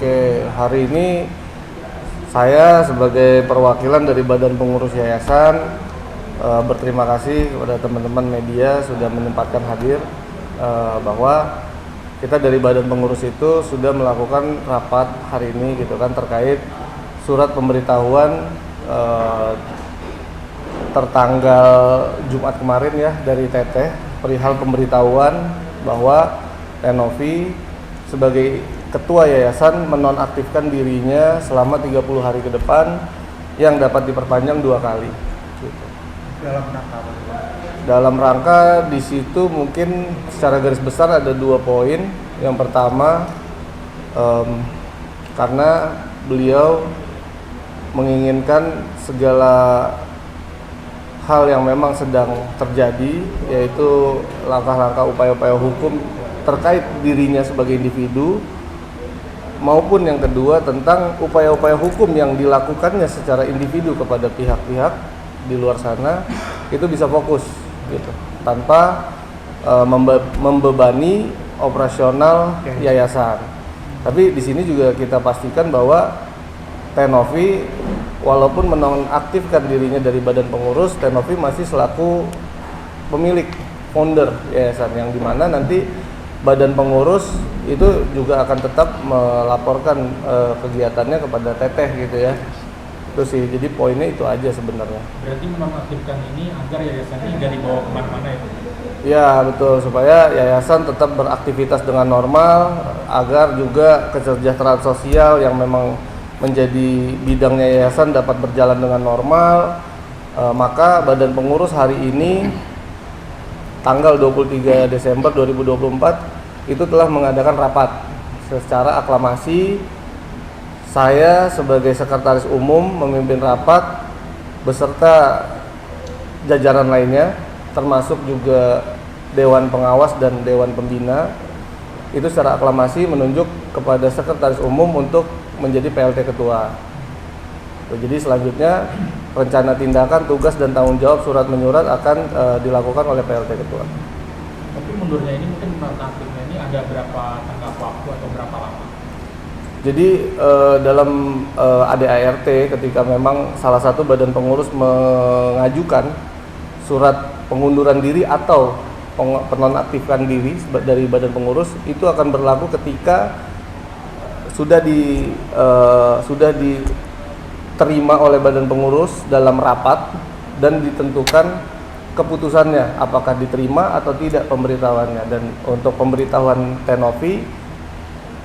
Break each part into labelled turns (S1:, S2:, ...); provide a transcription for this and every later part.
S1: Oke, hari ini saya sebagai perwakilan dari Badan Pengurus Yayasan berterima kasih kepada teman-teman media sudah menyempatkan hadir, bahwa kita dari Badan Pengurus itu sudah melakukan rapat hari ini gitu kan terkait surat pemberitahuan tertanggal Jumat kemarin ya dari Teteh perihal pemberitahuan bahwa Tenovi sebagai ketua yayasan menonaktifkan dirinya selama 30 hari ke depan yang dapat diperpanjang 2 kali. Gitu. Dalam rangka di situ mungkin secara garis besar ada 2 poin. Yang pertama, karena beliau menginginkan segala hal yang memang sedang terjadi, yaitu langkah-langkah upaya-upaya hukum terkait dirinya sebagai individu, maupun yang kedua tentang upaya-upaya hukum yang dilakukannya secara individu kepada pihak-pihak di luar sana itu bisa fokus gitu tanpa membebani operasional yayasan. Tapi di sini juga kita pastikan bahwa Tenovi walaupun menonaktifkan dirinya dari badan pengurus, Tenovi masih selaku pemilik founder yayasan yang dimana nanti badan pengurus itu juga akan tetap melaporkan kegiatannya kepada Teteh gitu ya. Itu sih, jadi poinnya itu aja sebenarnya.
S2: Berarti menonaktifkan ini agar yayasan ini nggak dibawa kemana-mana ya?
S1: Ya betul, supaya yayasan tetap beraktivitas dengan normal, agar juga kesejahteraan sosial yang memang menjadi bidangnya yayasan dapat berjalan dengan normal. Maka badan pengurus hari ini tanggal 23 Desember 2024 itu telah mengadakan rapat secara aklamasi. Saya sebagai sekretaris umum memimpin rapat beserta jajaran lainnya, termasuk juga Dewan Pengawas dan Dewan Pembina. Itu secara aklamasi menunjuk kepada sekretaris umum untuk menjadi PLT ketua. Jadi selanjutnya rencana tindakan, tugas dan tanggung jawab surat menyurat akan dilakukan oleh PLT ketua.
S2: Tapi mundurnya ini mungkin nonaktifnya ini ada berapa tenggat waktu atau berapa lama?
S1: Jadi dalam ADART ketika memang salah satu badan pengurus mengajukan surat pengunduran diri atau penonaktifkan diri dari badan pengurus, itu akan berlaku ketika sudah diterima oleh badan pengurus dalam rapat dan ditentukan keputusannya apakah diterima atau tidak pemberitahuannya. Dan untuk pemberitahuan Tenovi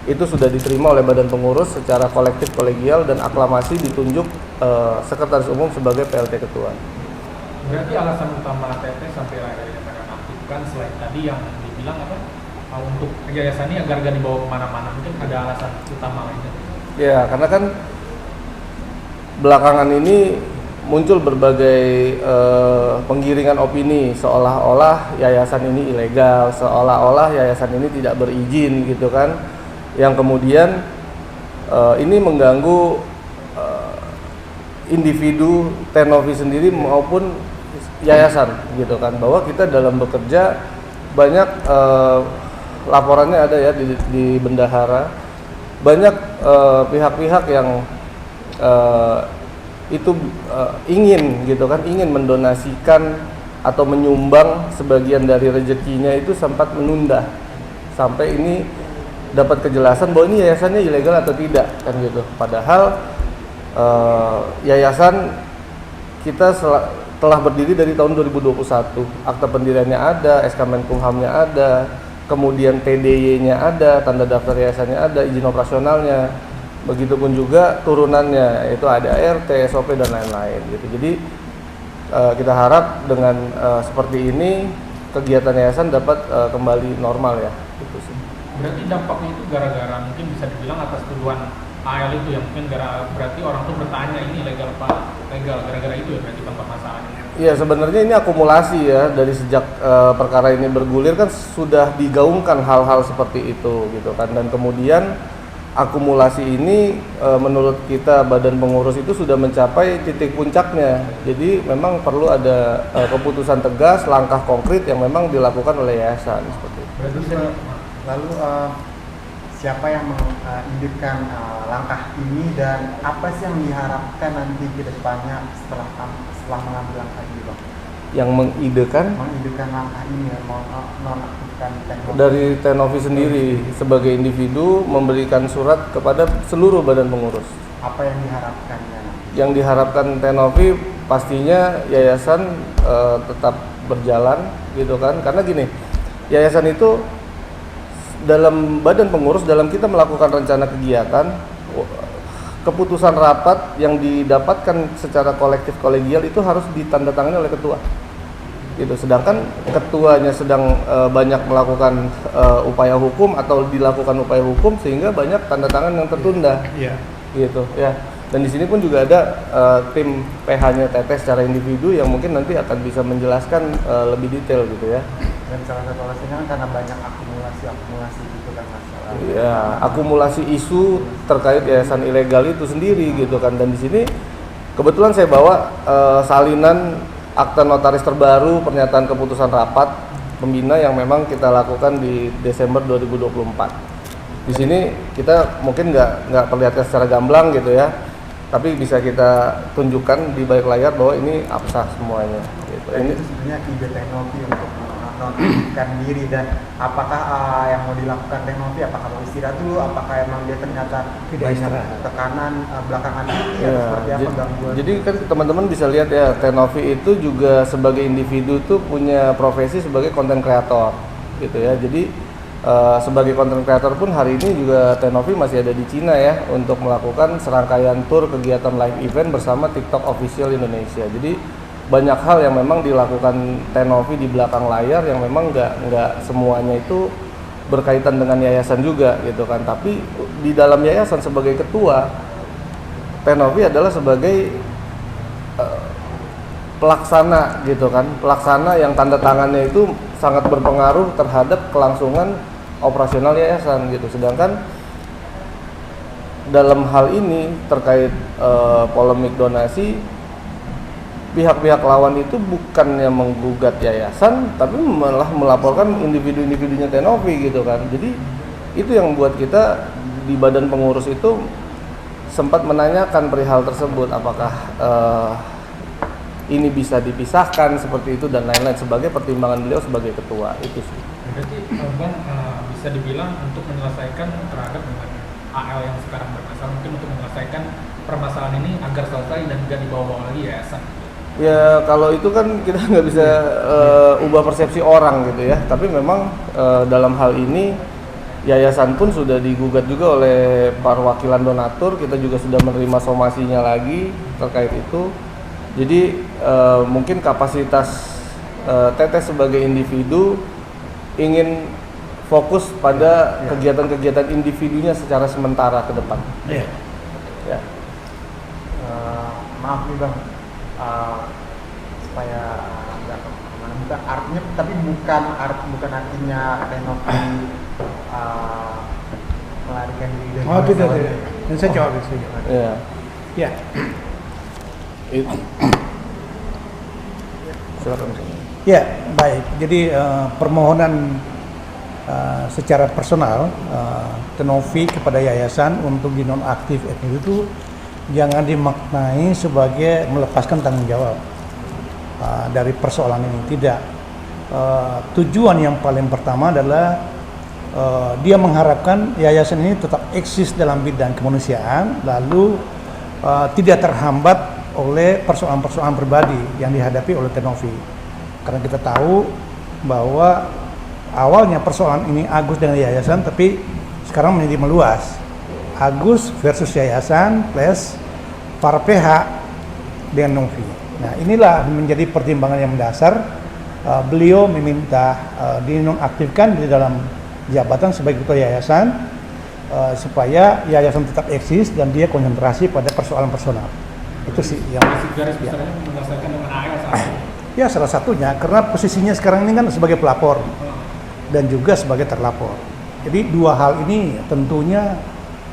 S1: itu sudah diterima oleh badan pengurus secara kolektif kolegial dan aklamasi ditunjuk sekretaris umum sebagai PLT ketua.
S2: Berarti alasan utama Teteh sampai akhirnya menonaktifkan selain tadi yang dibilang apa? Untuk yayasan ini agar gak dibawa kemana-mana, mungkin ada alasan utama lainnya?
S1: Ya, karena kan belakangan ini muncul berbagai penggiringan opini seolah-olah yayasan ini ilegal, seolah-olah yayasan ini tidak berizin gitu kan, yang kemudian ini mengganggu individu Tenovi sendiri maupun yayasan gitu kan, bahwa kita dalam bekerja banyak laporannya ada ya di bendahara, banyak pihak-pihak yang itu ingin gitu kan, ingin mendonasikan atau menyumbang sebagian dari rezekinya itu sempat menunda sampai ini dapat kejelasan bahwa ini yayasannya ilegal atau tidak kan gitu. Padahal yayasan kita telah berdiri dari tahun 2021, akta pendiriannya ada, SK Menkumhamnya ada, kemudian TDY-nya ada, tanda daftar yayasannya ada, izin operasionalnya, begitupun juga turunannya, yaitu ada ART, SOP dan lain-lain gitu. Jadi kita harap dengan seperti ini kegiatan yayasan dapat kembali normal ya. Gitu sih.
S2: Berarti dampaknya itu gara-gara mungkin bisa dibilang atas tuduhan AL itu ya, mungkin berarti orang tuh bertanya ini legal apa legal, gara-gara itu ya berarti tempat masalahnya.
S1: Iya, sebenarnya ini akumulasi ya, dari sejak perkara ini bergulir kan sudah digaungkan hal-hal seperti itu gitu kan, dan kemudian akumulasi ini menurut kita badan pengurus itu sudah mencapai titik puncaknya. Jadi memang perlu ada keputusan tegas, langkah konkret yang memang dilakukan oleh yayasan seperti itu.
S3: Lalu siapa yang mengidikkan langkah ini dan apa sih yang diharapkan nanti ke depannya setelah mengambil langkah ini, Bang?
S1: Yang
S3: Mengidikkan langkah ini ya, nonaktifkan teknologi.
S1: dari Tenovi sendiri sebagai individu memberikan surat kepada seluruh badan pengurus.
S3: Apa yang diharapkannya nanti?
S1: Yang diharapkan Tenovi pastinya yayasan tetap berjalan gitu kan, karena gini, yayasan itu dalam badan pengurus, dalam kita melakukan rencana kegiatan, keputusan rapat yang didapatkan secara kolektif kolegial itu harus ditandatangani oleh ketua gitu. Sedangkan ketuanya sedang banyak melakukan upaya hukum atau dilakukan upaya hukum sehingga banyak tanda tangan yang tertunda. Gitu ya. Dan di sini pun juga ada tim PH-nya Teteh secara individu yang mungkin nanti akan bisa menjelaskan lebih detail gitu ya.
S3: Dan salah satu alasannya kan karena banyak akumulasi gitu kan masalah.
S1: Iya, akumulasi isu terkait yayasan ilegal itu sendiri gitu kan. Dan di sini kebetulan saya bawa salinan akta notaris terbaru pernyataan keputusan rapat pembina yang memang kita lakukan di Desember 2024. Di sini kita mungkin nggak perlihatkan secara gamblang gitu ya, tapi bisa kita tunjukkan di balik layar bahwa ini absah semuanya. Gitu.
S3: Dan itu sebenarnya ide Tenovi untuk menonaktifkan diri, dan apakah yang mau dilakukan Tenovi, apakah mau istirahat dulu, apakah emang dia ternyata banyak tekanan belakangan ini atau seperti apa gangguan?
S1: Jadi kan teman-teman bisa lihat ya, Tenovi itu juga sebagai individu tuh punya profesi sebagai content creator gitu ya. Jadi sebagai content creator pun hari ini juga Tenovi masih ada di Cina ya untuk melakukan serangkaian tour kegiatan live event bersama TikTok Official Indonesia. Jadi banyak hal yang memang dilakukan Tenovi di belakang layar yang memang nggak semuanya itu berkaitan dengan yayasan juga gitu kan. Tapi di dalam yayasan sebagai ketua, Tenovi adalah sebagai pelaksana gitu kan, pelaksana yang tanda tangannya itu sangat berpengaruh terhadap kelangsungan operasional yayasan gitu. Sedangkan dalam hal ini terkait polemik donasi, pihak-pihak lawan itu bukannya menggugat yayasan, tapi malah melaporkan individu-individunya Tenovi gitu kan. Jadi itu yang membuat kita di badan pengurus itu sempat menanyakan perihal tersebut, apakah ini bisa dipisahkan seperti itu dan lain-lain sebagai pertimbangan beliau sebagai ketua itu sih.
S2: Berarti Bang bisa dibilang untuk menyelesaikan terhadap dengan AL yang sekarang bermasalah, mungkin untuk menyelesaikan permasalahan ini agar selesai dan tidak dibawa-bawa lagi yayasan.
S1: Ya kalau itu kan kita nggak bisa ubah persepsi orang gitu ya. Tapi memang dalam hal ini yayasan pun sudah digugat juga oleh perwakilan donatur. Kita juga sudah menerima somasinya lagi terkait itu. Jadi mungkin kapasitas Teteh sebagai individu ingin fokus pada kegiatan-kegiatan individunya secara sementara ke depan.
S4: Iya.
S1: Ya.
S3: Maaf nih Bang. Supaya nggak kemana, bukan artinya, tapi bukan artinya Tenovi melarikan diri dari
S4: tidak.
S3: masalah.
S4: Dan saya jawab itu.
S1: Ya.
S4: Ya.
S1: Itu. Silakan.
S4: Ya, baik. Jadi permohonan secara personal Tenovi kepada yayasan untuk dinonaktif itu jangan dimaknai sebagai melepaskan tanggung jawab dari persoalan ini. Tidak. Tujuan yang paling pertama adalah dia mengharapkan yayasan ini tetap eksis dalam bidang kemanusiaan, lalu tidak terhambat oleh persoalan-persoalan pribadi yang dihadapi oleh Tenovi. Karena kita tahu bahwa awalnya persoalan ini Agus dengan yayasan, tapi sekarang menjadi meluas. Agus versus yayasan plus para PH dengan Novi. Nah, inilah menjadi pertimbangan yang mendasar beliau meminta dinonaktifkan di dalam jabatan sebagai ketua yayasan supaya yayasan tetap eksis dan dia konsentrasi pada persoalan personal. Itu sih yang
S2: garis besarnya menyelesaikan dengan AL saat ini.
S4: Ya, salah satunya karena posisinya sekarang ini kan sebagai pelapor dan juga sebagai terlapor. Jadi dua hal ini tentunya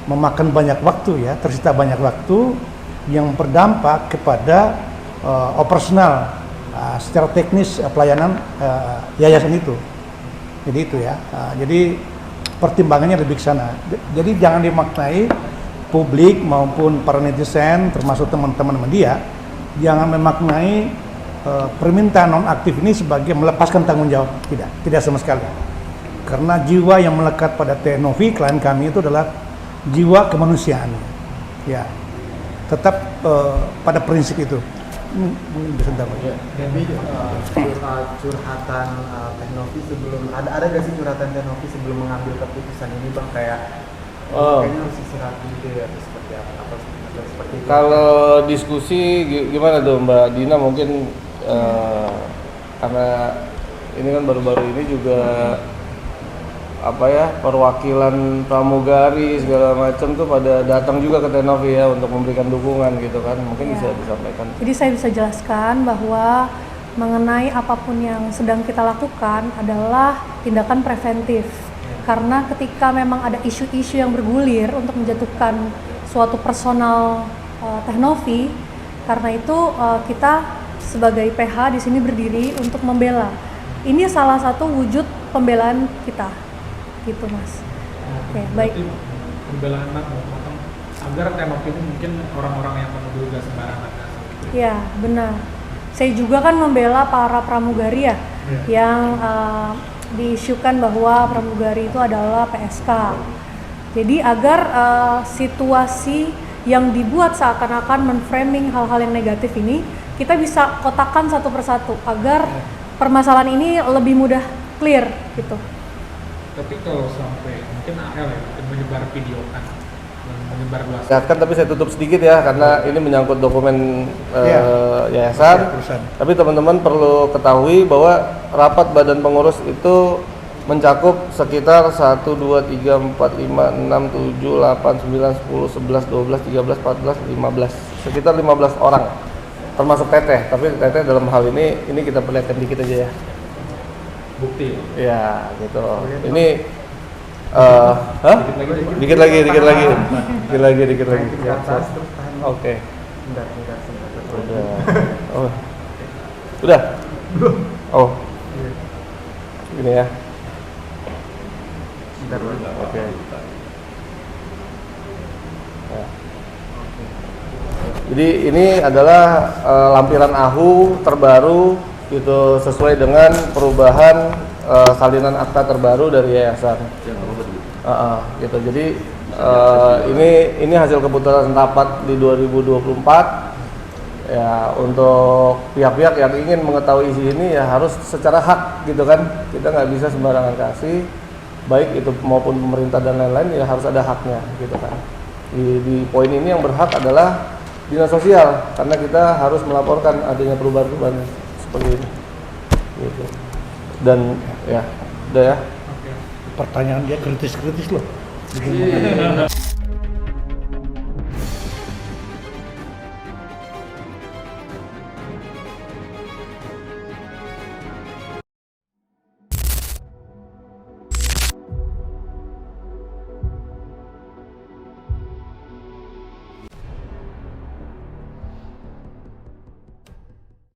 S4: memakan banyak waktu ya, tersita banyak waktu yang berdampak kepada operasional secara teknis pelayanan yayasan itu. Jadi itu ya. Jadi pertimbangannya lebih ke sana. Jadi jangan dimaknai publik maupun para netizen termasuk teman-teman media jangan memaknai permintaan nonaktif ini sebagai melepaskan tanggung jawab. Tidak sama sekali. Karena jiwa yang melekat pada Teh Novi klien kami itu adalah jiwa kemanusiaan. Ya, tetap pada prinsip itu. Sebentar.
S3: Jadi curhatan Teh Novi sebelum ada gak sih curhatan Teh Novi sebelum mengambil keputusan ini bang, kayak kayaknya harus istirahat dulu deh atau seperti apa atau seperti itu?
S1: Kalau diskusi gimana tuh Mbak Dina, mungkin karena ini kan baru-baru ini juga apa ya, perwakilan pramugari segala macam tuh pada datang juga ke Teh Novi ya untuk memberikan dukungan gitu kan, mungkin bisa disampaikan.
S5: Jadi saya bisa jelaskan bahwa mengenai apapun yang sedang kita lakukan adalah tindakan preventif. Karena ketika memang ada isu-isu yang bergulir untuk menjatuhkan suatu personal Teh Novi, karena itu kita sebagai PH di sini berdiri untuk membela. Ini salah satu wujud pembelaan kita, gitu Mas. Oke, baik.
S2: Pembelaan agar Teh Novi ini mungkin orang-orang yang menuduh gak sembarangan.
S5: Ya, benar. Saya juga kan membela para pramugari ya, yang diisukan bahwa pramugari itu adalah PSK. Jadi agar situasi yang dibuat seakan-akan menframing hal-hal yang negatif ini, kita bisa kotakkan satu persatu agar permasalahan ini lebih mudah clear gitu.
S2: Tapi kalau sampai mungkin AL ya, mungkin menyebar video kan, menyebar luas.
S1: Kan tapi saya tutup sedikit ya karena ini menyangkut dokumen yayasan. Tapi teman-teman perlu ketahui bahwa rapat badan pengurus itu mencakup sekitar 1, 2, 3, 4, 5, 6, 7, 8, 9, 10, 11, 12, 13, 14, 15. Sekitar 15 orang. Termasuk Teteh, tapi Teteh dalam hal ini kita perlihatkan dikit aja ya.
S2: Bukti.
S1: Ya, gitu. Ini Dikit lagi.
S3: Ke atas, terus tahan.
S1: Oke.
S3: Bentar.
S1: Udah. Oh. Udah. Oh. Ini ya.
S3: Bentar.
S1: Oke. Ya. Jadi ini adalah lampiran AHU terbaru itu sesuai dengan perubahan salinan akta terbaru dari yayasan. Gitu. Jadi ini hasil keputusan rapat di 2024. Ya, untuk pihak-pihak yang ingin mengetahui isi ini ya harus secara hak gitu kan. Kita nggak bisa sembarangan kasih, baik itu maupun pemerintah dan lain-lain ya harus ada haknya gitu kan. Di poin ini yang berhak adalah dinas sosial karena kita harus melaporkan adanya perubahan-perubahan seperti ini gitu. Dan ya udah ya.
S4: Pertanyaan dia kritis loh.